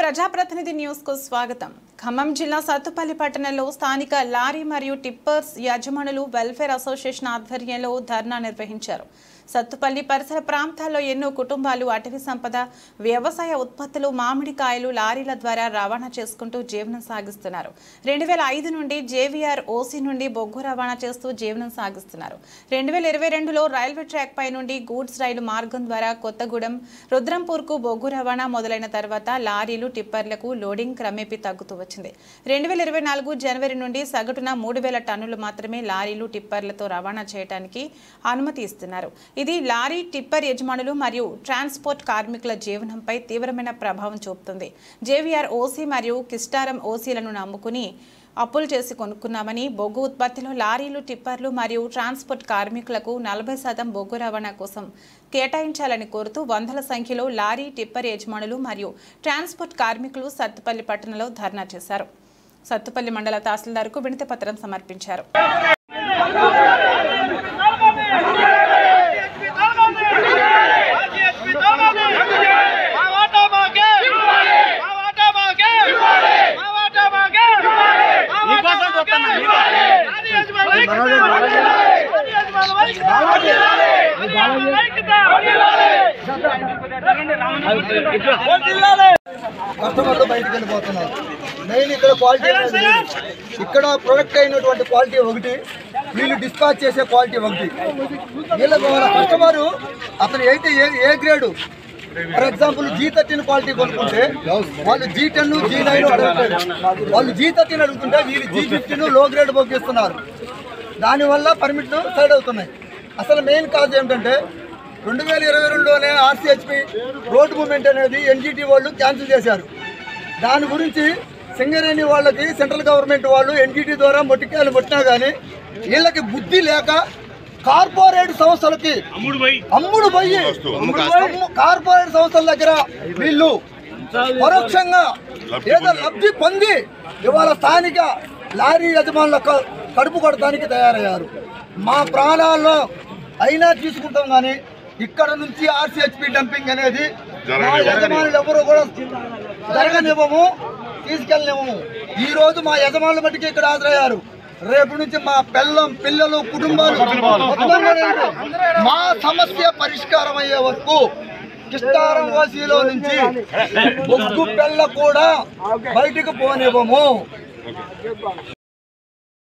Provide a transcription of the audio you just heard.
ప్రజాప్రతినిధి న్యూస్ కు స్వాగతం. ఖమ్మం జిల్లా సత్తుపల్లి పట్టణంలో స్థానిక లారీ మరియు టిప్పర్స్ యజమానులు వెల్ఫేర్ అసోసియేషన్ ఆధ్వర్యంలో ధర్నా నిర్వహించారు. సత్తుపల్లి పరిసర ప్రాంతాల్లో ఎన్నో కుటుంబాలు అటవీ సంపద, వ్యవసాయ ఉత్పత్తులు, మామిడికాయలు లారీల ద్వారా రవాణా చేసుకుంటూ జీవనం సాగిస్తున్నారు. 2005 నుండి జేవీఆర్ ఓసీ నుండి బొగ్గు రవాణా చేస్తూ జీవనం సాగిస్తున్నారు. 2022లో రైల్వే ట్రాక్ పై నుండి గూడ్స్ రైలు మార్గం ద్వారా కొత్తగూడెం, రుద్రంపూర్కు బొగ్గు రవాణా మొదలైన తర్వాత లారీలు, టిప్పర్లకు లోడింగ్ క్రమేపీ తగ్గుతూ వచ్చింది. 2024 జనవరి నుండి సగటున 3000 టన్నులు మాత్రమే లారీలు, టిప్పర్లతో రవాణా చేయడానికి అనుమతి ఇస్తున్నారు. ఇది లారీ, టిప్పర్ యజమానులు మరియు ట్రాన్స్పోర్ట్ కార్మికుల జీవనంపై తీవ్రమైన ప్రభావం చూపుతుంది. జేవీఆర్ ఓసీ మరియు కిస్టారం ఓసీలను నమ్ముకుని అప్పులు చేసి కొనుక్కున్నామని, బొగ్గు ఉత్పత్తిలో లారీలు, టిప్పర్లు మరియు ట్రాన్స్పోర్ట్ కార్మికులకు 40% బొగ్గు రవాణా కోసం కేటాయించాలని కోరుతూ వందల సంఖ్యలో లారీ, టిప్పర్ యజమానులు మరియు ట్రాన్స్పోర్ట్ కార్మికులు సత్తుపల్లి పట్టణంలో ధర్నా చేశారు. సత్తుపల్లి మండల తహసీల్దార్కు వినతి పత్రం సమర్పించారు. కస్టమర్లు బయటికి వెళ్ళిపోతున్నారు. మెయిన్ ఇక్కడ క్వాలిటీ అనేది ఇక్కడ ప్రొడక్ట్ అయినటువంటి క్వాలిటీ ఒకటి, వీళ్ళు డిస్పాచ్ చేసే క్వాలిటీ ఒకటి. వీళ్ళకి వాళ్ళ కస్టమరు అతను అయితే A grade, for example G13 quality కొనుక్కుంటే వాళ్ళు G10, G9 అడుగుతారు. వాళ్ళు G13 అడుగుతుంటే వీళ్ళు G15 లో గ్రేడ్ బొగ్గిస్తున్నారు. దానివల్ల పర్మిట్లు సైడ్ అవుతున్నాయి. అసలు మెయిన్ కాజ్ ఏమిటంటే 2022లోనే ఆర్సీహెచ్పి రోడ్ మూవ్మెంట్ అనేది ఎన్జిటి వాళ్ళు క్యాన్సిల్ చేశారు. దాని గురించి సింగరేణి వాళ్ళకి సెంట్రల్ గవర్నమెంట్ వాళ్ళు ఎన్జిటి ద్వారా మొట్టికాయలు కొట్టినా కానీ వీళ్ళకి బుద్ధి లేక కార్పొరేట్ సంస్థలకి అమ్ముడు పోయి కార్పొరేట్ సంస్థల దగ్గర వీళ్ళు పరోక్షంగా ఏదో లబ్ధి పొంది ఇవాళ స్థానిక లారీ యజమానుల కడుపు కొడటానికి తయారయ్యారు. మా ప్రాణాల్లో అయినా తీసుకుంటాం కానీ ఇక్కడ నుంచి ఆర్సీహెచ్పి డంపింగ్ అనేది మా యజమానులు ఎవరు కూడా జరగనివ్వము, తీసుకెళ్ళనివ్వము. ఈ రోజు మా యజమానుల మట్టికి ఇక్కడ హాజరయ్యారు. రేపు నుంచి మా పిల్లలు కుటుంబాలు మా సమస్య పరిష్కారం అయ్యే వరకు కిస్టారం ఓసీలో నుంచి బొగ్గు పెళ్ళ కూడా బయటకు పోనివ్వము.